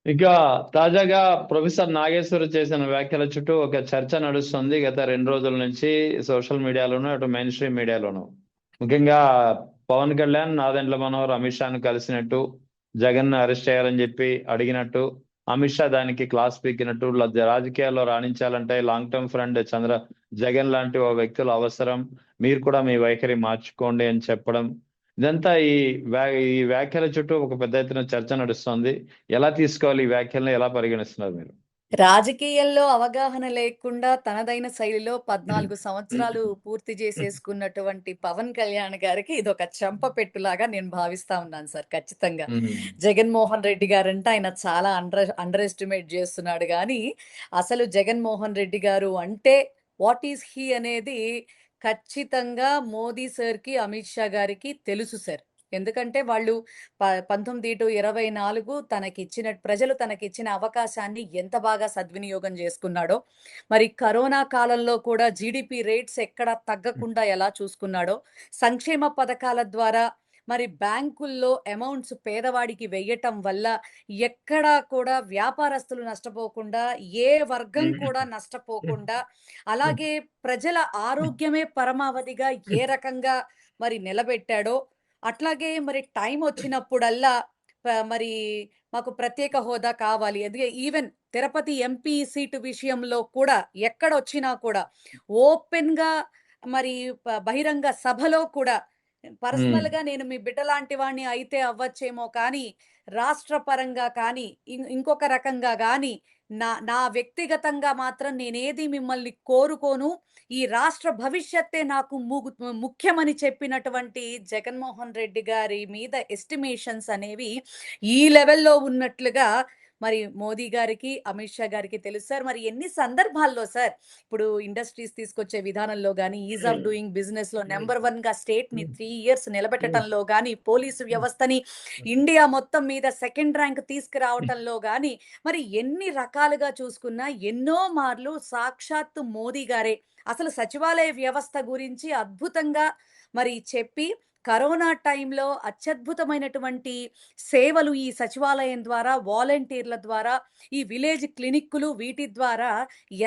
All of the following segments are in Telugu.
ఇక తాజాగా ప్రొఫెసర్ నాగేశ్వర్ చేసిన వ్యాఖ్యల చుట్టూ ఒక చర్చ నడుస్తుంది గత 2 రోజుల నుంచి సోషల్ మీడియాలోను అటు మెయిన్ స్ట్రీమ్ మీడియాలోను. ముఖ్యంగా పవన్ కళ్యాణ్ నాదెండ్ల మనోహర్ అమిత్ షాను కలిసినట్టు, జగన్ అరెస్ట్ చేయాలని చెప్పి అడిగినట్టు, అమిత్ షా దానికి క్లాస్ పీకినట్టు, రాజకీయాల్లో రాణించాలంటే లాంగ్ టర్మ్ ఫ్రెండ్ జగన్ లాంటి ఓ వ్యక్తులు అవసరం, మీరు కూడా మీ వైఖరి మార్చుకోండి అని చెప్పడం. ఇదంతా ఈ వ్యాఖ్యల చుట్టూ ఒక పెద్ద ఎత్తున చర్చ నడుస్తోంది. ఎలా తీసుకోవాలి ఈ వ్యాఖ్యలను, ఎలా పరిగణిస్తున్నారు మీరు? రాజకీయాల్లో అవగాహన లేకుండా తనదైన శైలిలో 14 సంవత్సరాలు పూర్తి చేసేసుకున్నటువంటి పవన్ కళ్యాణ్ గారికి ఇదొక చెంపపెట్టులాగా నేను భావిస్తా ఉన్నాను సార్. ఖచ్చితంగా. ఉమ్, జగన్మోహన్ రెడ్డి గారంటే ఆయన చాలా అండర్ ఎస్టిమేట్ చేస్తున్నాడు గానీ, అసలు జగన్మోహన్ రెడ్డి గారు అంటే వాట్ ఈస్ హీ అనేది ఖచ్చితంగా మోదీ సార్‌కి, అమిత్ షా గారికి తెలుసు సార్. ఎందుకంటే వాళ్ళు 19-24 ప్రజలు తనకిచ్చిన అవకాశాన్ని ఎంత బాగా సద్వినియోగం చేసుకున్నాడో, మరి కరోనా కాలంలో కూడా జీడీపీ రేట్స్ ఎక్కడ తగ్గకుండా ఎలా చూసుకున్నాడో, సంక్షేమ పథకాల ద్వారా మరి బ్యాంకుల్లో అమౌంట్స్ పేదవాడికి వెయ్యటం వల్ల ఎక్కడా కూడా వ్యాపారస్తులు నష్టపోకుండా, ఏ వర్గం కూడా నష్టపోకుండా, అలాగే ప్రజల ఆరోగ్యమే పరమావధిగా ఏ రకంగా మరి నిలబెట్టాడో, అట్లాగే మరి టైమొచ్చినప్పుడల్లా మరి మాకు ప్రత్యేక హోదా కావాలి. అదే ఈవెన్ తిరుపతి ఎంపీ సీటు విషయంలో కూడా ఎక్కడొచ్చినా కూడా ఓపెన్‌గా మరి బహిరంగ సభలో కూడా ఉమ్, పర్సనల్‌గా నేను మీ బిడ్డ లాంటి వాడిని అయితే అవ్వచ్చేమో కానీ, రాష్ట్ర పరంగా కానీ, ఇంకొక రకంగా గానీ, నా నా వ్యక్తిగతంగా మాత్రం నేనేది మిమ్మల్ని కోరుకోను. ఈ రాష్ట్ర భవిష్యత్తే నాకు ముఖ్యమని చెప్పినటువంటి జగన్మోహన్ రెడ్డి గారి మీద ఎస్టిమేషన్స్ అనేవి ఈ లెవెల్‌లో ఉన్నట్లుగా మరి మోదీ గారికి, అమిత్ షా గారికి తెలుసు సార్. మరి ఎన్ని సందర్భాల్లో సార్ ఇప్పుడు ఇండస్ట్రీస్ తీసుకొచ్చే విధానంలో గాని, ఈజ్ ఆఫ్ డూయింగ్ బిజినెస్‌లో నంబర్ 1గా స్టేట్‌ని 3 ఇయర్స్ నిలబెట్టటంలో గాని, పోలీసు వ్యవస్థని ఇండియా మొత్తం మీద సెకండ్ ర్యాంక్ తీసుకురావటంలో గాని, మరి ఎన్ని రకాలుగా చూసుకున్నా ఎన్నో మార్లు సాక్షాత్తు మోదీ గారే అసలు సచివాలయ వ్యవస్థ గురించి అద్భుతంగా మరి చెప్పి కరోనా టైంలో అత్యద్భుతమైనటువంటి సేవలు ఈ సచివాలయం ద్వారా, వాలంటీర్ల ద్వారా, ఈ విలేజ్ క్లినిక్కులు వీటి ద్వారా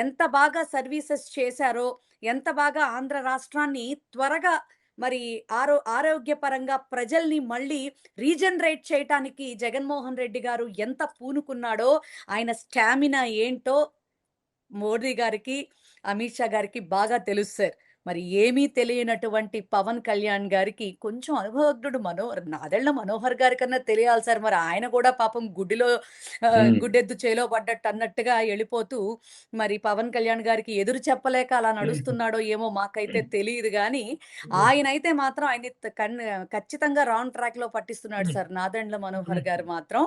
ఎంత బాగా సర్వీసెస్ చేశారో, ఎంత బాగా ఆంధ్ర రాష్ట్రాన్ని త్వరగా మరి ఆరోగ్యపరంగా ప్రజల్ని మళ్ళీ రీజనరేట్ చేయటానికి జగన్మోహన్ రెడ్డి గారు ఎంత పూనుకున్నాడో, ఆయన స్టామినా ఏంటో మోడీ గారికి, అమిత్ షా గారికి బాగా తెలుసు సార్. మరి ఏమీ తెలియనటువంటి పవన్ కళ్యాణ్ గారికి కొంచెం అనుభవజ్ఞుడు నాదెళ్ల మనోహర్ గారి కన్నా తెలియాలి సార్. మరి ఆయన కూడా పాపం ఉమ్, గుడ్డెద్దు చేలో పడ్డట్టు అన్నట్టుగా ఎళ్ళిపోతూ మరి పవన్ కళ్యాణ్ గారికి ఎదురు చెప్పలేక అలా నడుస్తున్నాడో ఏమో మాకైతే తెలీదు గానీ, ఆయనైతే మాత్రం ఆయన్ని ఖచ్చితంగా రాంగ్ ట్రాక్‌లో పట్టిస్తున్నాడు సార్ నాదెండ్ల మనోహర్ గారు మాత్రం.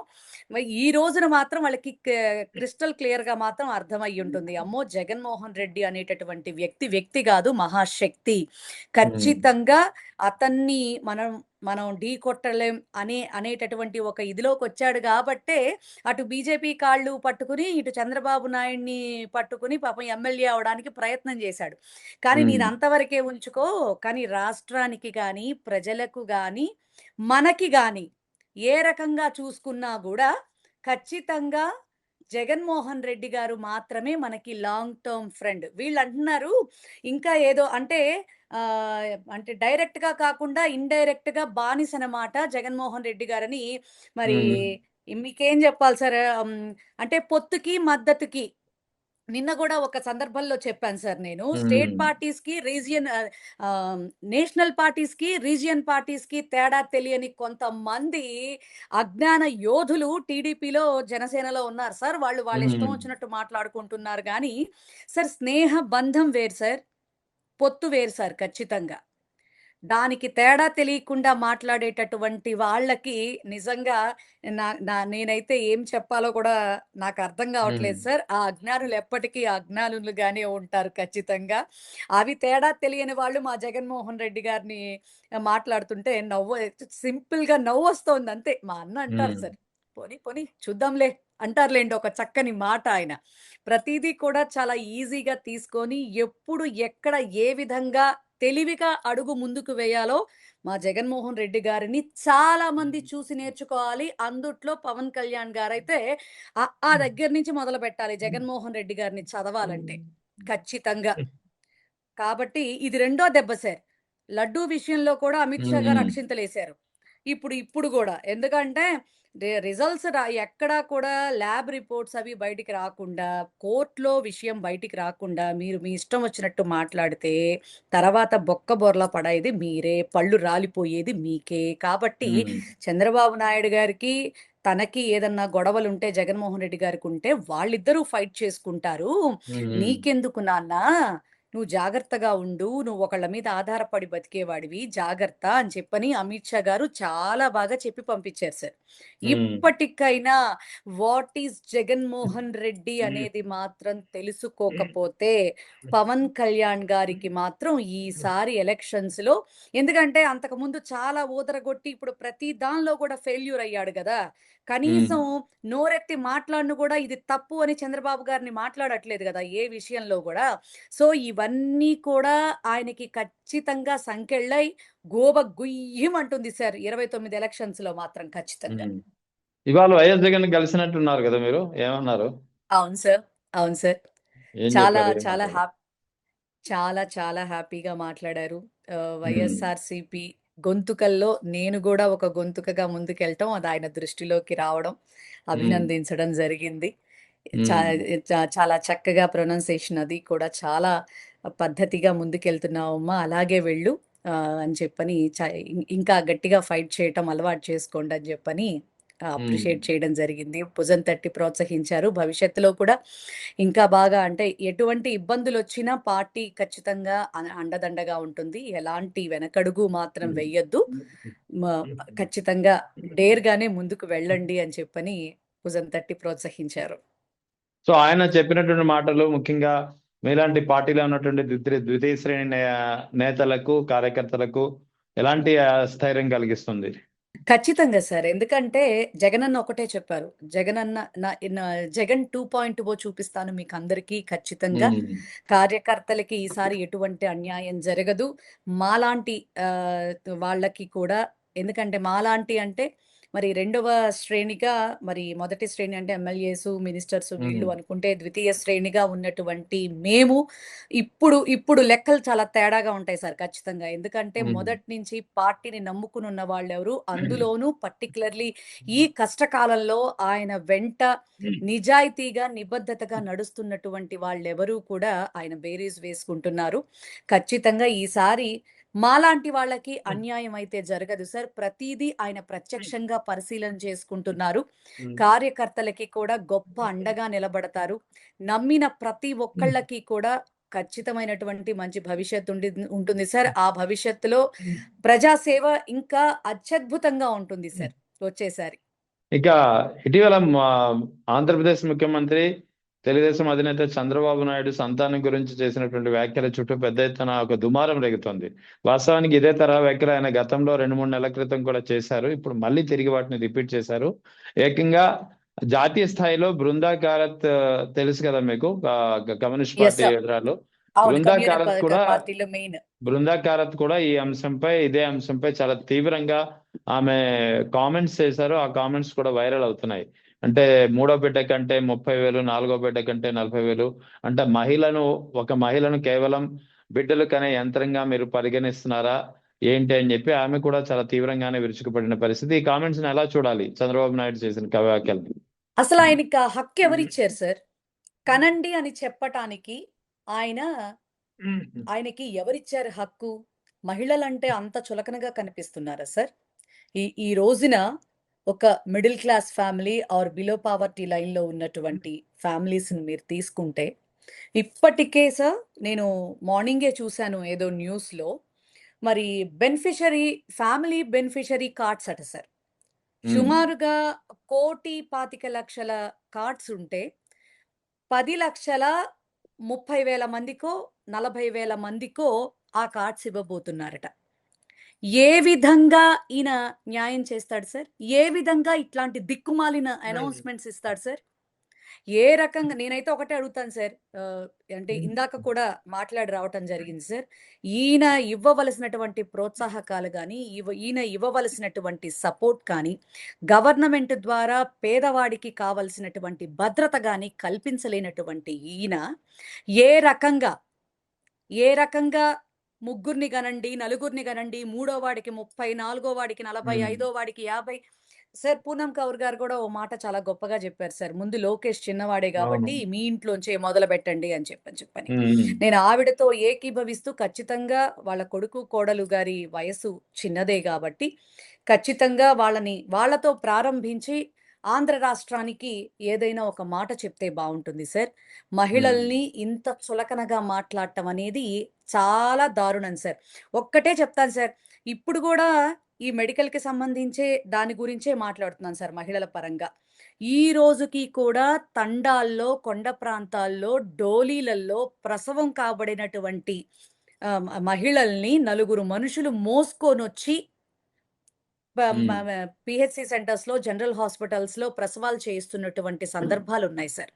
మరి ఈ రోజున మాత్రం వాళ్ళకి క్రిస్టల్ క్లియర్‌గా మాత్రం అర్థమయ్యుంటుంది. అమ్మో! జగన్మోహన్ రెడ్డి అనేటటువంటి వ్యక్తి గాదు మహాశక్తి. ఉమ్, ఖచ్చితంగా అతన్ని మనం మనం ఢీకొట్టలేం అనేటటువంటి ఒక ఇదిలోకొచ్చాడు గాబట్టే అటు బీజేపీ కాళ్ళు పట్టుకుని, ఇటు చంద్రబాబు నాయుడిని పట్టుకుని పాపం ఎమ్మెల్యే అవ్వడానికి ప్రయత్నం జేశాడు. కానీ ఉమ్, నేను అంతవరకే ఉంచుకో, కానీ రాష్ట్రానికి గాని, ప్రజలకు గాని, మనకి గాని ఏ రకంగా చూసుకున్నా గూడా ఖచ్చితంగా జగన్మోహన్ రెడ్డి గారు మాత్రమే మనకి లాంగ్ టర్మ్ ఫ్రెండ్. వీళ్ళంటున్నారు ఇంకా ఏదో అంటే డైరెక్ట్‌గా కాకుండా ఇండైరెక్ట్‌గా బానిసనమాట జగన్మోహన్ రెడ్డి గారని మరి ఉమ్, మీకేం జెప్పాలి సార్? అంటే పొత్తుకి, మద్దతుకి నిన్న గూడా ఒక సందర్భంలో చెప్పాను సార్ నేను. స్టేట్ ఉమ్, పార్టీస్‌కి, నేషనల్ పార్టీస్‌కి, రీజియన్ పార్టీస్‌కి తేడా తెలియని కొంతమంది అజ్ఞాన యోధులు టీడీపీలో, జనసేనలో ఉన్నారు సార్. వాళ్ళ ఇష్టం ఉమ్. వచ్చినట్టు మాట్లాడుకుంటున్నారు గానీ, సార్ స్నేహ బంధం వేరు సార్. పొత్తు వేరు సార్ ఖచ్చితంగా. దానికి తేడా తెలియకుండా మాట్లాడేటటువంటి వాళ్ళకి నిజంగా నా నా నేనైతే ఏం చెప్పాలో కూడా నాకు అర్థం హ్మ్. కావట్లేదు సార్. ఆ అజ్ఞానులు ఎప్పటికీ అజ్ఞానులుగానే ఉంటారు ఖచ్చితంగా. అవి తేడా తెలియని వాళ్ళు మా జగన్మోహన్ రెడ్డి గారిని మాట్లాడుతుంటే సింపుల్‌గా నవ్వొస్తోంది అంతే. మా అన్న అంటారు హ్మ్. సార్, "పోనీ పోనీ చూద్దాంలే" అంటారులెండి ఒక చక్కని మాట ఆయన. ప్రతీదీ కూడా చాలా ఈజీగా తీసుకొని ఎప్పుడు, ఎక్కడ, ఏ విధంగా తెలివిగా అడుగు ముందుకు వేయాలో మా జగన్మోహన్ రెడ్డి గారిని చాలా మంది చూసి నేర్చుకోవాలి. అందుట్లో పవన్ కళ్యాణ్ గారైతే ఆ దగ్గర నుంచి మొదలు పెట్టాలి జగన్మోహన్ రెడ్డి గారిని చదవాలంటే. ఖచ్చితంగా. కాబట్టి ఇది రెండో దెబ్బ సార్. లడ్డూ విషయంలో కూడా అమిత్ షా గారు ఉమ్, అక్షింతలేశారు. ఇప్పుడు గూడా. ఎందుకంటే రిజల్ట్స్ ఎక్కడా కూడా ల్యాబ్ రిపోర్ట్స్ అవి బయటికి రాకుండా, కోర్ట్‌లో విషయం బయటికి రాకుండా, మీరు మీ ఇష్టం వచ్చినట్టు మాట్లాడితే, తర్వాత బొక్క బొర్ల పడేది మీరే. పళ్ళు రాలిపోయేది మీకే. కాబట్టి ఉమ్, చంద్రబాబు నాయుడు గారికి, తనకి ఏదన్నా గొడవలుంటే జగన్మోహన్ రెడ్డి గారికుంటే వాళ్ళిద్దరూ ఫైట్ చేసుకుంటారు. ఉమ్, నీకెందుకు నాన్నా? నువ్వు జాగ్రత్తగా ఉండు. నువ్వు ఒకళ్ళ మీద ఆధారపడి బతికేవాడివి. జాగ్రత్త అని చెప్పని అమిత్ షా గారు చాలా బాగా చెప్పి పంపించారు సార్. ఉమ్, ఇప్పటికైనా వాట్ ఈస్ జగన్మోహన్ రెడ్డి అనేది మాత్రం తెలుసుకోకపోతే పవన్ కళ్యాణ్ గారికి మాత్రం ఈసారి ఎలక్షన్స్‌లో ఎందుకంటే అంతకుముందు చాలా ఊదరగొట్టి ఇప్పుడు ప్రతి దానిలో కూడా ఫెయిల్యూర్ అయ్యాడు గదా! ఉమ్. కనీసం నోరెత్తి మాట్లాడను కూడా ఇది తప్పు అని చంద్రబాబు గారిని మాట్లాడట్లేదు గదా! ఏ విషయంలో గూడా. సో, ఇవన్నీ కూడా ఆయనకి ఖచ్చితంగా సంకెళ్ళై గోబ గుయ్యమంటుంది సార్ 29 ఎలక్షన్స్‌లో మాత్రం ఖచ్చితంగా. ఉమ్. ఇవాళ వైఎస్ జగన్ కలిసినట్టున్నారు కదా మీరు, ఏమన్నారు? అవును సార్. అవును సార్. ఏం చాలా చెప్పారు, ఏం చాలా మాట్లాడారు? హ్యాపీ చాలా హ్యాపీగా మాట్లాడారు. ఉమ్, వైఎస్ఆర్‌సీపీ గొంతుకల్లో నేను గూడా ఒక గొంతుకగా ముందుకెళ్ళటం, అది ఆయన దృష్టిలోకి రావడం, ఉమ్, అభినందించడం జరిగింది. చా ఉమ్, చాలా చక్కగా ప్రొనౌన్సియేషన్ అది కూడా చాలా పద్ధతిగా ముందుకెళ్తున్నావమ్మా! అలాగే వెళ్ళు అని చెప్పని ఇంకా గట్టిగా ఫైట్ చేయటం అలవాటు చేసుకోండి అని చెప్పని ఉమ్, అప్రిషియేట్ చేయడం జరిగింది. భుజం తట్టి ప్రోత్సహించారు. భవిష్యత్తులో కూడా ఇంకా బాగా అంటే ఎటువంటి ఇబ్బందులొచ్చినా పార్టీ ఖచ్చితంగా అండదండగా ఉంటుంది. ఎలాంటి వెనకడుగు మాత్రం వెయ్యొద్దు. మ ఖచ్చితంగా డేర్‌గానే ముందుకు వెళ్ళండి అని చెప్పని భుజం తట్టి ప్రోత్సహించారు. సో ఆయన చెప్పినటువంటి మాటలు ముఖ్యంగా మీలాంటి పార్టీలో ఉన్నటువంటి ద్వితీయ శ్రేణి నేతలకు, కార్యకర్తలకు ఎలాంటి స్థైర్యం కలిగిస్తుంది? ఖచ్చితంగా సార్. ఎందుకంటే జగనన్న ఒకటే చెప్పారు. జగనన్న న న జగన్ 2.0 చూపిస్తాను మీకందరికీ ఖచ్చితంగా. ఉమ్, కార్యకర్తలకి ఈసారి ఎటువంటి అన్యాయం జరగదు. మాలాంటి ఆహ్, వాళ్ళకి కూడా ఎందుకంటే మాలాంటి అంటే మరి రెండవ శ్రేణిగా మరి మొదటి శ్రేణి అంటే ఎమ్మెల్యేసు, మినిస్టర్స్ వీళ్ళు ఉమ్, అనుకుంటే ద్వితీయ శ్రేణిగా ఉన్నటువంటి మేము ఇప్పుడు లెక్కలు చాలా తేడాగా ఉంటాయి సార్ ఖచ్చితంగా. ఎందుకంటే ఉమ్, మొదటి నుంచి పార్టీని నమ్ముకుని ఉన్న వాళ్ళెవరు, అందులోనూ పర్టిక్యులర్‌లీ ఈ కష్టకాలంలో ఆయన వెంట నిజాయితీగా, నిబద్ధతగా నడుస్తున్నటువంటి వాళ్ళెవరూ కూడా ఆయన బేరీజు వేసుకుంటున్నారు. ఖచ్చితంగా ఈసారి మాలాంటి వాళ్ళకి అన్యాయం అయితే జరగదు సార్. ప్రతీదీ ఆయన ప్రత్యక్షంగా పరిశీలన చేసుకుంటున్నారు. కార్యకర్తలకి కూడా గొప్ప అండగా నిలబడతారు. నమ్మిన ప్రతి ఒక్కళ్ళకి కూడా ఖచ్చితమైనటువంటి మంచి భవిష్యత్తు ఉంటుంది సార్. ఆ భవిష్యత్తులో ప్రజాసేవ ఇంకా అత్యద్భుతంగా ఉంటుంది సార్ వచ్చేసారి. ఇక ఇటీవల ఆంధ్రప్రదేశ్ ముఖ్యమంత్రి, తెలుగుదేశం అధినేత చంద్రబాబు నాయుడు సంతానం గురించి చేసినటువంటి వ్యాఖ్యల చుట్టూ పెద్ద ఎత్తున ఒక దుమారం రేగుతోంది. వాస్తవానికి ఇదే తరహా వ్యాఖ్యలు ఆయన గతంలో 2-3 నెలల క్రితం కూడా చేశారు. ఇప్పుడు మళ్ళీ తిరిగి వాటిని రిపీట్ చేశారు. ఏకంగా జాతీయ స్థాయిలో బృందా కారత్ తెలుసు కదా మీకు, కమ్యూనిస్ట్ యెస్ పార్టీ సార్. ఎదురాలు. అవును. బృందా కారత్ కూడా పార్టీలో మెయిన్. ఈ అంశంపై, ఇదే అంశంపై చాలా తీవ్రంగా ఆమె కామెంట్స్ చేశారు. ఆ కామెంట్స్ కూడా వైరల్ అవుతున్నాయి. అంటే మూడో బిడ్డ కంటే 30,000, నాలుగో బిడ్డ కంటే 40,000, అంటే ఒక మహిళను కేవలం బిడ్డలు కనే యంత్రంగా మీరు పరిగణిస్తున్నారా ఏంటి అని చెప్పి ఆమె కూడా చాలా తీవ్రంగానే విరుచుకుపడిన పరిస్థితి. ఈ కామెంట్స్ ని ఎలా చూడాలి, చంద్రబాబు నాయుడు చేసిన వ్యాఖ్యలు? అసలు ఆయనకి ఆ హక్కు ఎవరిచ్చారు సార్? కనండి అని చెప్పటానికి ఆయన ఆయనకి ఎవరిచ్చారు హక్కు? మహిళలంటే అంత చులకనగా కనిపిస్తున్నారా సార్? ఈ రోజున ఒక middle class family or below poverty లైన్‌లో ఉన్నటువంటి ఫ్యామిలీస్‌ని మీరు తీసుకుంటే, ఇప్పటికే సార్ నేను మార్నింగే చూసాను ఏదో న్యూస్‌లో. మరి ఫ్యామిలీ బెనిఫిషరీ కార్డ్స్ అట సార్. ఉమ్, సుమారుగా 1,25,00,000 కార్డ్స్ ఉంటే 10,30,000 మందికో, 40,000 మందికో ఆ కార్డ్స్ ఇవ్వబోతున్నారట. ఏ విధంగా ఈయన న్యాయం చేస్తాడు సార్? ఏ విధంగా ఇట్లాంటి దిక్కుమాలిన అనౌన్స్‌మెంట్స్ ఇస్తాడు సార్? ఏ రకంగా నేనైతే ఒకటే అడుగుతాను సార్. అంటే ఇందాక కూడా మాట్లాడి రావటం జరిగింది సార్. ఈయన ఇవ్వవలసినటువంటి ప్రోత్సాహకాలు గాని, ఈయన ఇవ్వవలసినటువంటి సపోర్ట్ కానీ, గవర్నమెంట్ ద్వారా పేదవాడికి కావాల్సినటువంటి భద్రత గాని కల్పించలేనటువంటి ఈయన ఏ రకంగా, ఏ రకంగా ముగ్గురిని గనండి, నలుగురిని గనండి, మూడో వాడికి 30, నాలుగో వాడికి 40, ఉమ్, ఐదో వాడికి 50. సార్ పూనమ్ కౌర్ గారు కూడా ఓ మాట చాలా గొప్పగా చెప్పారు సార్. ముందు లోకేష్ చిన్నవాడే అవును. గాబట్టి మీ ఇంట్లోంచే మొదలుపెట్టండి అని చెప్పని. ఉమ్, నేను ఆవిడతో ఏకీభవిస్తూ ఖచ్చితంగా వాళ్ళ కొడుకు, కోడలు గారి వయస్సు చిన్నదే గాబట్టి, ఖచ్చితంగా వాళ్ళతో ప్రారంభించి ఆంధ్ర రాష్ట్రానికి ఏదైనా ఒక మాట చెప్తే బావుంటుంది సార్. ఉమ్, మహిళల్ని ఇంత చులకనగా మాట్లాడటం అనేది చాలా దారుణం సార్. ఒక్కటే చెప్తాను సార్. ఇప్పుడు గూడా ఈ మెడికల్‌కి సంబంధించే దాని గురించే మాట్లాడుతున్నాను సార్ మహిళల పరంగా. ఈ రోజుకి కూడా తండాల్లో, కొండ ప్రాంతాల్లో, డోలీలల్లో ప్రసవం కాబడినటువంటి మహిళల్ని నలుగురు మనుషులు మోసుకొనొచ్చి ప మ ఉమ్, మ పీహెచ్‌సీ సెంటర్స్‌లో, జనరల్ హాస్పిటల్స్‌లో ప్రసవాలు చేయిస్తున్నటువంటి సందర్భాలున్నాయి సార్.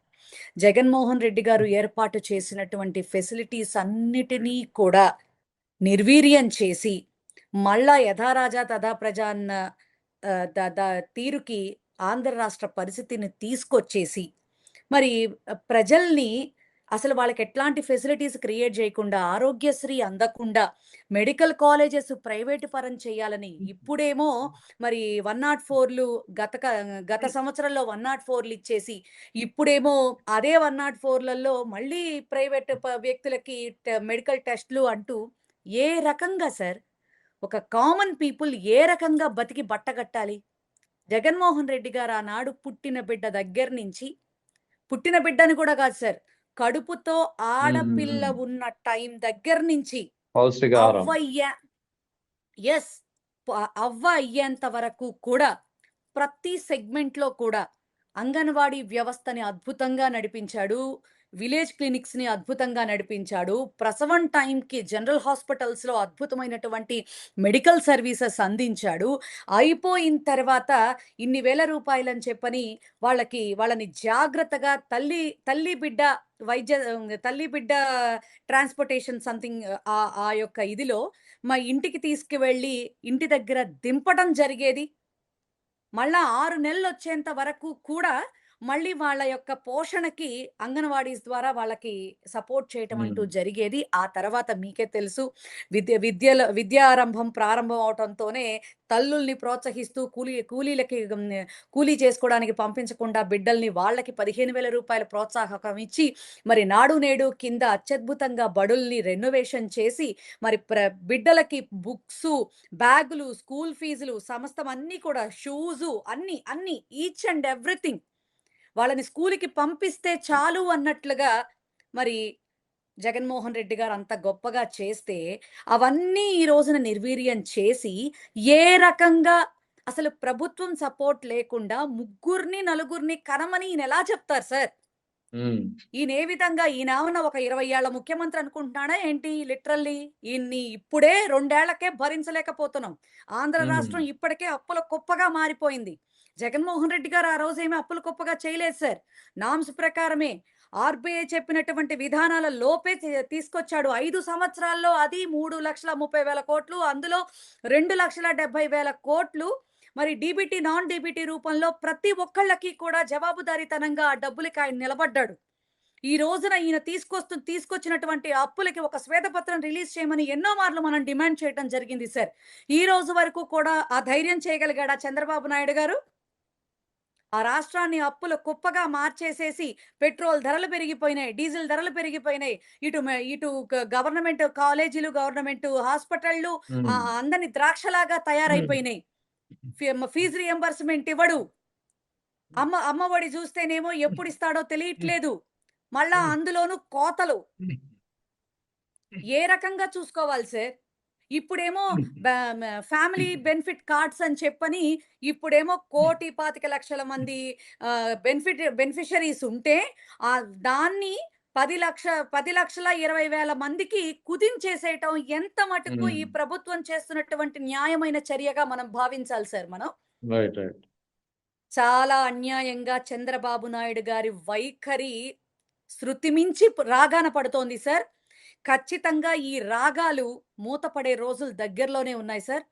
జగన్మోహన్ రెడ్డి గారు ఏర్పాటు చేసినటువంటి ఫెసిలిటీస్ అన్నిటినీ కూడా నిర్వీర్యం చేసి, మళ్ళా యథారాజా తథా ప్రజ అన్న ఆహ్, ద ద తీరుకి ఆంధ్ర రాష్ట్ర పరిస్థితిని తీసుకొచ్చేసి, మరి ప్రజల్ని అసలు వాళ్ళకెట్లాంటి ఫెసిలిటీస్ క్రియేట్ జేయకుండా, ఆరోగ్యశ్రీ అందకుండా, మెడికల్ కాలేజెస్ ప్రైవేటు పరం చేయాలని ఇప్పుడేమో మరి 104లు గత సంవత్సరంలో 104లు ఇచ్చేసి, ఇప్పుడేమో అదే 104లలో మళ్ళీ ప్రైవేట్ వ్యక్తులకి మెడికల్ టెస్ట్‌లు అంటూ ఏ రకంగా సార్? ఒక కామన్ పీపుల్ ఏ రకంగా బతికి బట్టగట్టాలి? జగన్మోహన్ రెడ్డి గారు ఆనాడు పుట్టిన బిడ్డ దగ్గర నుంచి, పుట్టిన బిడ్డని కూడా కాదు సార్. కడుపుతో ఉమ్, ఉమ్, ఆడపిల్ల ఉమ్. ఉన్న టైం దగ్గర నుంచి పౌష్టికాహారం. అవ్వయ్య యెస్. అవ్వ అయ్యేంత వరకు కూడా ప్రతి సెగ్మెంట్‌లో కూడా అంగన్వాడీ వ్యవస్థని అద్భుతంగా నడిపించాడు. విలేజ్ క్లినిక్స్‌ని అద్భుతంగా నడిపించాడు. ప్రసవం టైంకి జనరల్ హాస్పిటల్స్‌లో అద్భుతమైనటువంటి మెడికల్ సర్వీసెస్ అందించాడు. అయిపోయిన తర్వాత ఇన్ని వేల రూపాయలని చెప్పని వాళ్ళని జాగ్రత్తగా తల్లి బిడ్డ తల్లి బిడ్డ ట్రాన్స్‌పోర్టేషన్ సంథింగ్ ఆ యొక్క ఇదిలో మా ఇంటికి తీసుకువెళ్ళి ఇంటి దగ్గర దింపడం జరిగేది. మళ్ళా 6 నెలలొచ్చేంత వరకు కూడా మళ్ళీ వాళ్ళ యొక్క పోషణకి అంగన్‌వాడీస్ ద్వారా వాళ్ళకి సపోర్ట్ చేయటం ఉమ్, అంటూ జరిగేది. ఆ తర్వాత మీకే తెలుసు విద్యారంభం ప్రారంభం అవటంతోనే తల్లుల్ని ప్రోత్సహిస్తూ కూలీ చేసుకోవడానికి పంపించకుండా బిడ్డల్ని వాళ్ళకి 15,000 రూపాయల ప్రోత్సాహకం ఇచ్చి, మరి నాడు నేడు కింద అత్యద్భుతంగా బడుల్ని రెనోవేషన్ చేసి, మరి బిడ్డలకి బుక్సు, బ్యాగులు, స్కూల్ ఫీజులు సమస్తం అన్నీ కూడా షూజు అన్నీ ఈచ్ అండ్ ఎవ్రీథింగ్. వాళ్ళని స్కూలుకి పంపిస్తే చాలు అన్నట్లుగా మరి జగన్మోహన్ రెడ్డి గారు అంత గొప్పగా చేస్తే, అవన్నీ ఈ రోజున నిర్వీర్యం చేసి, ఏ రకంగా అసలు ప్రభుత్వం సపోర్ట్ లేకుండా ముగ్గురిని, నలుగురిని కనమని ఈయనెలా చెప్తారు సార్? ఉమ్, ఈయనేమన్నా ఒక 20 ఏళ్ల ముఖ్యమంత్రి అనుకుంటున్నాడా ఏంటి? లిటరల్లీ ఈయన్ని ఇప్పుడే 2 ఏళ్లకే భరించలేకపోతున్నాం. ఆంధ్ర ఉమ్, రాష్ట్రం ఇప్పటికే అప్పుల కుప్పగా మారిపోయింది. జగన్మోహన్ రెడ్డి గారు ఆ రోజేమి అప్పుల కుప్పగా చేయలేదు సార్. నార్మ్స్ ప్రకారమే ఆర్‌బీఐ చెప్పినటువంటి విధానాల లోపే తీసుకొచ్చాడు. 5 సంవత్సరాల్లో అది 3,30,000 కోట్లు, అందులో 2,70,000 కోట్లు మరి డీబీటీ, నాన్ డీబీటీ రూపంలో ప్రతి ఒక్కళ్ళకి కూడా జవాబుదారీతనంగా ఆ డబ్బులకి ఆయన నిలబడ్డాడు. ఈ రోజున ఈయన తీసుకొచ్చినటువంటి అప్పులకి ఒక శ్వేతపత్రం రిలీజ్ చేయమని ఎన్నో మార్లు మనం డిమాండ్ చేయటం జరిగింది సార్. ఈ రోజు వరకు కూడా ఆ ధైర్యం చేయగలిగాడా చంద్రబాబు నాయుడు గారు? ఆ రాష్ట్రాన్ని అప్పుల కుప్పగా మార్చేసేసి పెట్రోల్ ధరలు పెరిగిపోయినాయి. డీజిల్ ధరలు పెరిగిపోయినాయి. ఇటు గవర్నమెంట్ కాలేజీలు, గవర్నమెంట్ హాస్పిటల్‌లు ఉమ్, అందని ద్రాక్షలాగా తయారైపోయినాయి. ఫీజ్ రియంబర్స్‌మెంట్ ఇవ్వడు. అమ్మ ఒడి చూస్తేనేమో ఎప్పుడిస్తాడో తెలియట్లేదు. మళ్ళా అందులోనూ కోతలు. ఏ రకంగా చూసుకోవాలి సార్? ఇప్పుడేమో బ మ ఫ్యామిలీ బెనిఫిట్ కార్డ్స్ అని చెప్పని ఇప్పుడేమో 1,25,00,000 మంది బెనిఫిషరీస్ ఉంటే దాన్ని 10,20,000 మందికి కుదించేసేయటం ఎంత మటుకు ఉమ్. ఈ ప్రభుత్వం చేస్తున్నటువంటి న్యాయమైన చర్యగా మనం భావించాలి సార్ మనం? Right, right. చాలా అన్యాయంగా చంద్రబాబు నాయుడు గారి వైఖరి శృతిమించి రాగాన పడుతోంది సార్. ఖచ్చితంగా ఈ రాగాలు మూతపడే రోజులు దగ్గరలోనే ఉన్నాయి సార్.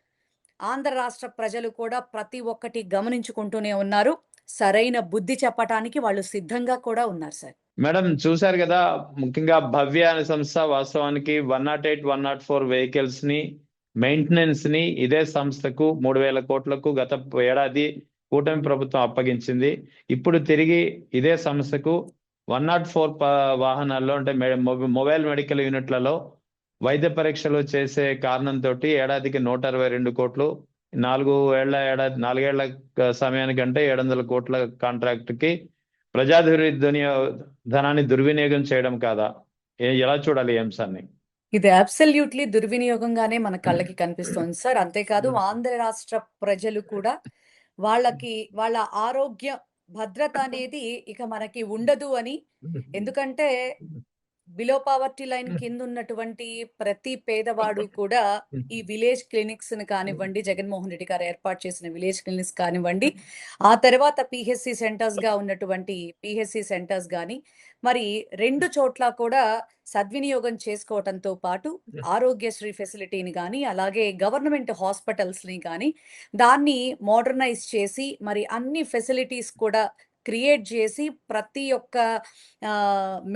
ఆంధ్ర రాష్ట్ర ప్రజలు కూడా ప్రతి ఒక్కటి గమనించుకుంటూనే ఉన్నారు. సరైన బుద్ధి చెప్పటానికి వాళ్ళు సిద్ధంగా కూడా ఉన్నారు సార్. మేడం చూశారు కదా, ముఖ్యంగా భవ్య అనే సంస్థ వాస్తవానికి 108, 104 వెహికల్స్ ని మెయింటెనెన్స్ ని ఇదే సంస్థకు 3,000 కోట్లకు గత ఏడాది కూటమి ప్రభుత్వం అప్పగించింది. ఇప్పుడు తిరిగి ఇదే సంస్థకు 104 వాహనాల్లో అంటే మొబైల్ మెడికల్ యూనిట్లలో వైద్య పరీక్షలు చేసే కారణంతో ఏడాదికి 162 కోట్లు, 4 ఏళ్ల సమయానికంటే 700 కోట్ల కాంట్రాక్ట్ కి ధనాన్ని దుర్వినియోగం చేయడం కాదా? ఎలా చూడాలి ఈ అంశాన్ని? ఇది అబ్సల్యూట్లీ దుర్వినియోగంగానే మన కళ్ళకి కనిపిస్తోంది సార్. అంతేకాదు ఆంధ్ర రాష్ట్ర ప్రజలు కూడా వాళ్ళ ఆరోగ్య భద్రత అనేది ఇక మనకి ఉండదు అని. ఎందుకంటే బిలో పావర్టీ లైన్ కింద ఉన్నటువంటి ప్రతి పేదవాడు కూడా ఈ విలేజ్ క్లినిక్స్ ని కానివ్వండి, జగన్మోహన్ రెడ్డి గారు ఏర్పాటు చేసిన విలేజ్ క్లినిక్స్ కానివ్వండి, ఆ తర్వాత పిహెచ్సి సెంటర్స్ గా ఉన్నటువంటి పిహెచ్సి సెంటర్స్ గాని మరి 2 చోట్ల కూడా సద్వినియోగం చేసుకోవటంతో పాటు ఆరోగ్యశ్రీ ఫెసిలిటీని గాని, అలాగే గవర్నమెంట్ హాస్పిటల్స్ ని గాని దాన్ని మోడర్నైజ్ చేసి మరి అన్ని ఫెసిలిటీస్ కూడా క్రియేట్ చేసి ప్రతి ఒక్క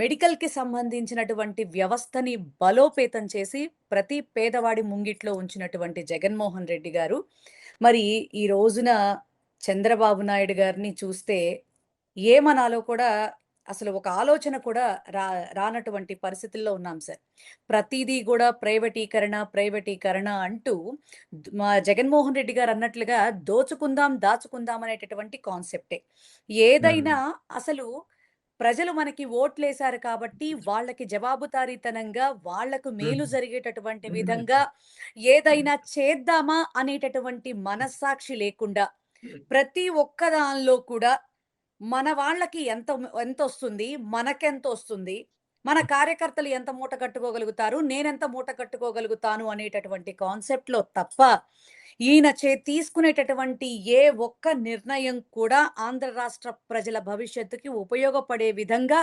మెడికల్‌కి సంబంధించినటువంటి వ్యవస్థని బలోపేతం చేసి ప్రతి పేదవాడి ముంగిట్లో ఉంచినటువంటి జగన్మోహన్ రెడ్డి గారు, మరి ఈ రోజున చంద్రబాబు నాయుడు గారిని చూస్తే ఏమనాలో కూడా అసలు ఒక ఆలోచన కూడా రానటువంటి పరిస్థితుల్లో ఉన్నాం సార్. ప్రతీదీ గూడా ప్రైవేటీకరణ అంటూ మా జగన్మోహన్ రెడ్డి గారు అన్నట్లుగా దాచుకుందాం అనేటటువంటి కాన్సెప్టే. ఏదైనా అసలు ప్రజలు మనకి ఓట్లేశారు కాబట్టి వాళ్ళకి జవాబుదారీతనంగా, వాళ్లకు మేలు జరిగేటటువంటి విధంగా ఏదైనా చేద్దామా అనేటటువంటి మనస్సాక్షి లేకుండా ప్రతి ఒక్క దానిలో కూడా మన వాళ్ళకి ఎంతొస్తుంది, మనకెంతొస్తుంది, మన కార్యకర్తలు ఎంత మూట కట్టుకోగలుగుతారు, నేనెంత మూట కట్టుకోగలుగుతాను అనేటటువంటి కాన్సెప్ట్‌లో తప్ప ఈయన తీసుకునేటటువంటి ఏ ఒక్క నిర్ణయం కూడా ఆంధ్ర రాష్ట్ర ప్రజల భవిష్యత్తుకి ఉపయోగపడే విధంగా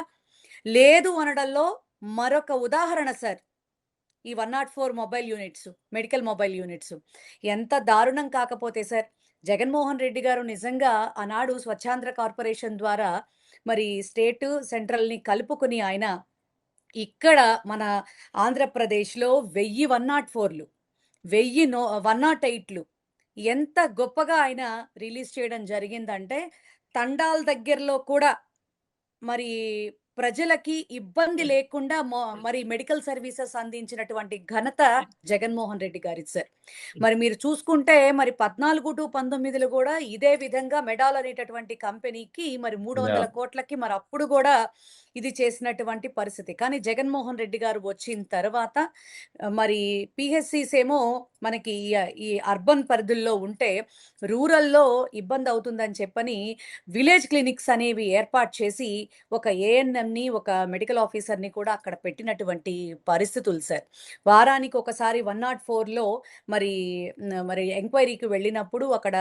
లేదు అనడంలో మరొక ఉదాహరణ సార్. ఈ 104 mobile units, medical mobile units. ఎంత దారుణం కాకపోతే సార్, జగన్మోహన్ రెడ్డి గారు నిజంగా ఆనాడు స్వచ్ఛాంధ్ర కార్పొరేషన్ ద్వారా మరి స్టేట్, సెంట్రల్‌ని కలుపుకొని ఆయన ఇక్కడ మన ఆంధ్రప్రదేశ్‌లో 1000 104లు, 1000 108లు ఎంత గొప్పగా ఆయన రిలీజ్ చేయడం జరిగిందంటే, తండాల దగ్గరలో కూడా మరి ప్రజలకి ఇబ్బంది లేకుండా మరి మెడికల్ సర్వీసెస్ అందించినటువంటి ఘనత జగన్మోహన్ రెడ్డి గారిది సార్. మరి మీరు చూసుకుంటే మరి 14-19లో కూడా ఇదే విధంగా మెడాల్ అనేటటువంటి కంపెనీకి మరి 300 కోట్లకి మరి అప్పుడు కూడా ఇది చేసినటువంటి పరిస్థితి. కానీ జగన్మోహన్ రెడ్డి గారు వచ్చిన తర్వాత మరి పిహెచ్సిస్ ఏమో మనకి ఈ అర్బన్ పరిధుల్లో ఉంటే రూరల్‌లో ఇబ్బంది అవుతుందని చెప్పని విలేజ్ క్లినిక్స్ అనేవి ఏర్పాటు చేసి ఒక ఏఎన్ఎంని, ఒక మెడికల్ ఆఫీసర్‌ని కూడా అక్కడ పెట్టినటువంటి పరిస్థితులు సార్. వారానికి ఒకసారి 104లో మరి మరి ఎంక్వైరీకి వెళ్ళినప్పుడు అక్కడ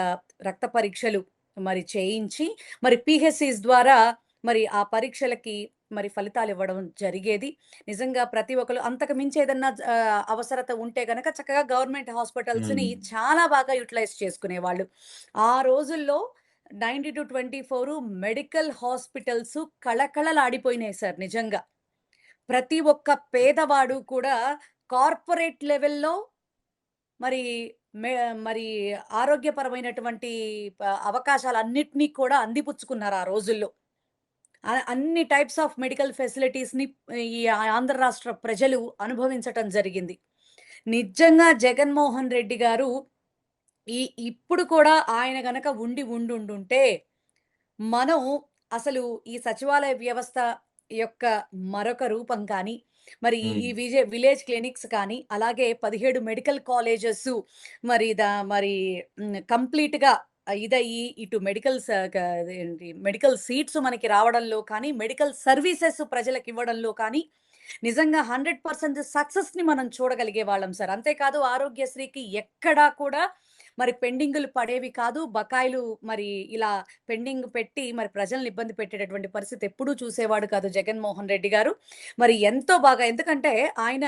రక్త పరీక్షలు మరి చేయించి మరి పిహెచ్సిస్ ద్వారా మరి ఆ పరీక్షలకి మరి ఫలితాలు ఇవ్వడం జరిగేది. నిజంగా ప్రతి ఒక్కరు అంతకు మించి ఏదన్నా అవసరత ఉంటే గనక చక్కగా గవర్నమెంట్ హాస్పిటల్స్‌ని చాలా బాగా యుటిలైజ్ చేసుకునేవాళ్ళు. ఆ రోజుల్లో 90-24 మెడికల్ హాస్పిటల్స్ కళకళలాడిపోయినాయి సార్ నిజంగా. ప్రతి ఒక్క పేదవాడు కూడా కార్పొరేట్ లెవెల్‌లో మరి మరి ఆరోగ్యపరమైనటువంటి అవకాశాలన్నిటిని కూడా అందిపుచ్చుకున్నారు ఆ రోజుల్లో. అన్ని టైప్స్ ఆఫ్ మెడికల్ ఫెసిలిటీస్‌ని ఈ ఆంధ్ర రాష్ట్ర ప్రజలు అనుభవించటం జరిగింది. నిజంగా జగన్మోహన్ రెడ్డి గారు ఇప్పుడు కూడా ఆయన గనక ఉండుంటే మనం అసలు ఈ సచివాలయ వ్యవస్థ యొక్క మరొక రూపం కానీ, మరి ఈ విలేజ్ క్లినిక్స్ కానీ, అలాగే 17 మెడికల్ కాలేజెస్ మరి కంప్లీట్‌గా ఇదయ్యి ఇటు మెడికల్ సీట్స్ మనకి రావడంలో కానీ, మెడికల్ సర్వీసెస్ ప్రజలకు ఇవ్వడంలో కానీ నిజంగా 100% సక్సెస్‌ని మనం చూడగలిగే వాళ్ళం సార్. అంతేకాదు ఆరోగ్యశ్రీకి ఎక్కడా కూడా మరి పెండింగులు పడేవి కాదు. బకాయిలు మరి ఇలా పెండింగ్ పెట్టి మరి ప్రజల్ని ఇబ్బంది పెట్టేటటువంటి పరిస్థితి ఎప్పుడూ చూసేవాడు కాదు జగన్మోహన్ రెడ్డి గారు. మరి ఎంతో బాగా ఎందుకంటే ఆయన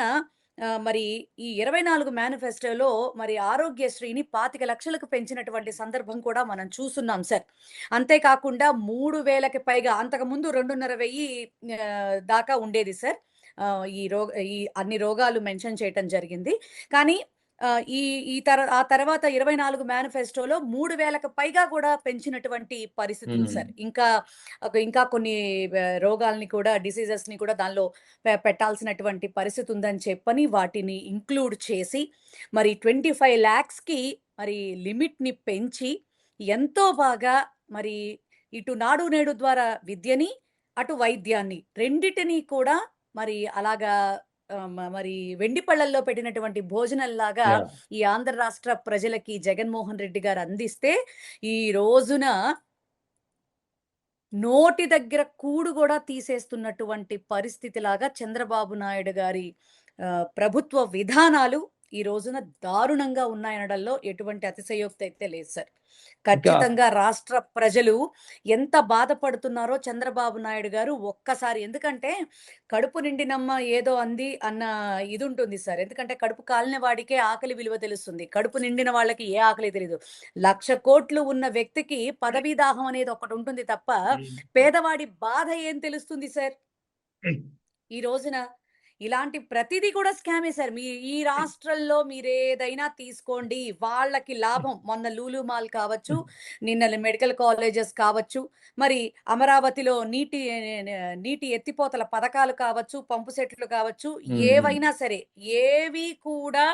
మరి ఈ 24 మేనిఫెస్టోలో మరి ఆరోగ్యశ్రీని 25,00,000కు పెంచినటువంటి సందర్భం కూడా మనం చూస్తున్నాం సార్. అంతే కాకుండా 3,000కి పైగా అంతకుముందు 2,500 దాకా ఉండేది సార్. ఈ అన్ని రోగాలు మెన్షన్ చేయటం జరిగింది. కానీ ఈ ఈ ఆ తర్వాత 24 మేనిఫెస్టోలో 3,000కి పైగా కూడా పెంచినటువంటి పరిస్థితి ఉంది సార్. ఇంకా కొన్ని రోగాల్ని కూడా డిసీజెస్‌ని కూడా దానిలో పెట్టాల్సినటువంటి పరిస్థితి ఉందని చెప్పని వాటిని ఇంక్లూడ్ చేసి మరి 25 లాక్స్‌కి మరి లిమిట్‌ని పెంచి ఎంతో బాగా మరి ఇటు నాడు నేడు ద్వారా విద్యని, అటు వైద్యాన్ని రెండిటిని కూడా మరి అలాగా మరి వెండి పళ్ళల్లో పెట్టినటువంటి భోజనంలాగా యాహ్! ఈ ఆంధ్ర రాష్ట్ర ప్రజలకి జగన్మోహన్ రెడ్డి గారు అందిస్తే ఈ రోజున నోటి దగ్గర కూడు గూడా తీసేస్తున్నటువంటి పరిస్థితిలాగా చంద్రబాబు నాయుడు గారి ప్రభుత్వ విధానాలు ఈ రోజున దారుణంగా ఉన్నాయనడంలో ఎటువంటి అతిశయోక్తి అయితే లేదు సార్. ఇంకా ఖచ్చితంగా రాష్ట్ర ప్రజలు ఎంత బాధపడుతున్నారో చంద్రబాబు నాయుడు గారు ఒక్కసారి ఎందుకంటే కడుపు నిండినమ్మ ఏదో అంది అన్న ఇది ఉంటుంది సార్. ఎందుకంటే కడుపు కాలిన వాడికే ఆకలి విలువ తెలుస్తుంది. కడుపు నిండిన వాళ్ళకి ఏ ఆకలి తెలీదు. 1,00,00,000 ఉన్న వ్యక్తికి పదవీ దాహం అనేది ఒకటుంటుంది తప్ప పేదవాడి బాధ ఏం తెలుస్తుంది సార్? ఈ రోజున ఇలాంటి ప్రతిదీ కూడా స్కామే సార్. ఈ రాష్ట్రంలో మీరేదైనా తీసుకోండి. వాళ్ళకి లాభం. మొన్న లూలు మాల్ కావచ్చు, నిన్న మెడికల్ కాలేజెస్ కావచ్చు, మరి అమరావతిలో నీటి ఎత్తిపోతల పథకాలు కావచ్చు, పంపు సెట్లు కావచ్చు, హ్మ్. ఏవైనా సరే ఏవి కూడా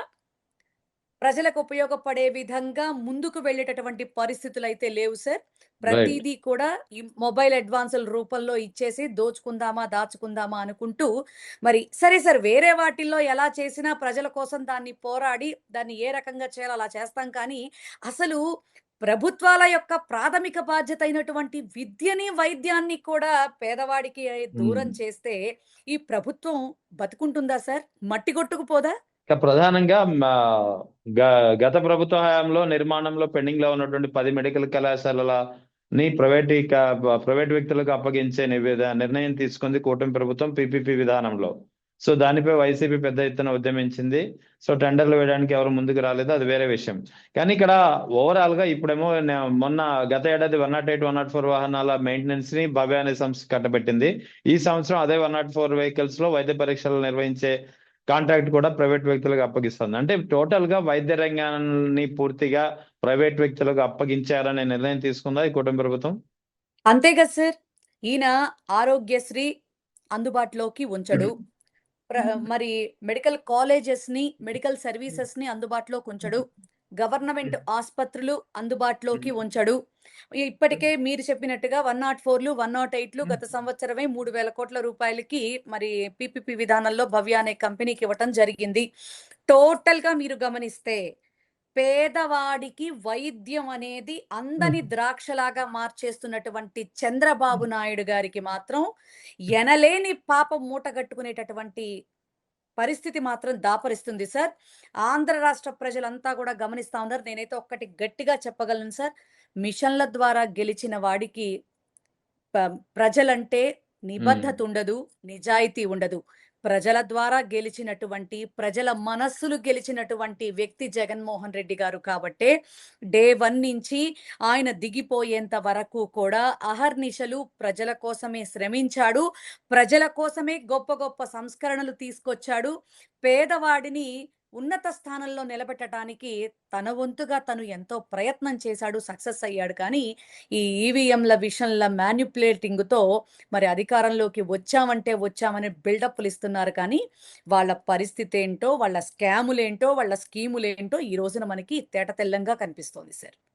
ప్రజలకు ఉపయోగపడే విధంగా ముందుకు వెళ్ళేటటువంటి పరిస్థితులైతే లేవు సార్. రైట్. ప్రతీదీ కూడా ఈ మొబైల్ అడ్వాన్సుల రూపంలో ఇచ్చేసి దోచుకుందామా, దాచుకుందామా అనుకుంటూ మరి సరే సార్ వేరే వాటిల్లో ఎలా చేసినా ప్రజల కోసం దాన్ని పోరాడి దాన్ని ఏ రకంగా చేయాలో అలా చేస్తాం కానీ, అసలు ప్రభుత్వాల యొక్క ప్రాథమిక బాధ్యత అయినటువంటి విద్యని, వైద్యాన్ని కూడా పేదవాడికి హ్మ్. దూరం చేస్తే ఈ ప్రభుత్వం బతుకుంటుందా సార్? మట్టి కొట్టుకుపోదా? ఇక ప్రధానంగా గ గత ప్రభుత్వ హయాంలో నిర్మాణంలో పెండింగ్‌లో ఉన్నటువంటి 10 మెడికల్ కళాశాలలని ప్రైవేట్ వ్యక్తులకు అప్పగించే నిర్ణయం తీసుకుంది కూటమి ప్రభుత్వం పీపీపీ విధానంలో. సో, దానిపై వైసీపీ పెద్ద ఎత్తున ఉద్యమించింది. సో, టెండర్‌లు వేయడానికి ఎవరు ముందుకు రాలేదు. అది వేరే విషయం. కానీ ఇక్కడ ఓవరాల్‌గా ఇప్పుడేమో మొన్న గత ఏడాది 108, 104 వాహనాల మెయింటెనెన్స్‌ని భవ్య అనే సంస్థ కట్టబెట్టింది. ఈ సంవత్సరం అదే 104 వెహికల్స్‌లో వైద్య పరీక్షలు నిర్వహించే కాంట్రాక్ట్ కూడా ప్రైవేట్ వ్యక్తులకు అప్పగిస్తుంది. అంటే టోటల్‌గా వైద్య రంగాన్ని పూర్తిగా ప్రైవేట్ వ్యక్తులకు అప్పగించారనే నిర్ణయం తీసుకుందా ఈ కూటమి ప్రభుత్వం? అంతే కదా సార్. ఈయన ఆరోగ్యశ్రీ అందుబాటులోకి ఉంచడు. ప్ర మరి మెడికల్ కాలేజెస్‌ని, మెడికల్ సర్వీసెస్‌ని అందుబాటులోకి ఉంచడు. గవర్నమెంట్ ఆస్పత్రులు అందుబాటులోకి ఉంచడు. ఇప్పటికే మీరు చెప్పినట్టుగా 104లు, 108లు గత సంవత్సరమే 3,000 కోట్ల రూపాయలకి మరి పీపీపీ విధానంలో భవ్య అనే కంపెనీకి ఇవ్వటం జరిగింది. టోటల్‌గా మీరు గమనిస్తే పేదవాడికి వైద్యం అనేది అందని ద్రాక్షలాగా మార్చేస్తున్నటువంటి చంద్రబాబు నాయుడు గారికి మాత్రం ఎనలేని పాపం మూటగట్టుకునేటటువంటి పరిస్థితి మాత్రం దాపరిస్తుంది సార్. ఆంధ్ర రాష్ట్ర ప్రజలంతా కూడా గమనిస్తా ఉన్నారు. నేనైతే ఒక్కటి గట్టిగా చెప్పగలను సార్. మిషన్ల ద్వారా గెలిచిన వాడికి ప ప్రజలంటే హ్మ్. నిబద్ధత ఉండదు, నిజాయితీ ఉండదు. ప్రజల ద్వారా గెలిచినటువంటి, ప్రజల మనస్సులు గెలిచినటువంటి వ్యక్తి జగన్మోహన్ రెడ్డి గారు కాబట్టే, డే 1 నుంచి ఆయన దిగిపోయేంత వరకు కూడా అహర్నిశలు ప్రజల కోసమే శ్రమించాడు. ప్రజల కోసమే గొప్ప గొప్ప సంస్కరణలు తీసుకొచ్చాడు. పేదవాడిని ఉన్నత స్థానంలో నిలబెట్టటానికి తన వంతుగా తను ఎంతో ప్రయత్నం చేశాడు. సక్సెస్ అయ్యాడు. కానీ ఈ ఈవీఎంల విషయంల మ్యానిప్యులేటింగ్‌తో మరి అధికారంలోకి వచ్చామంటే వచ్చామని బిల్డప్‌లు ఇస్తున్నారు కానీ, వాళ్ళ పరిస్థితేంటో, వాళ్ళ స్కాములేంటో, వాళ్ళ స్కీములేంటో ఈ రోజున మనకి తేటతెల్లంగా కనిపిస్తోంది సార్.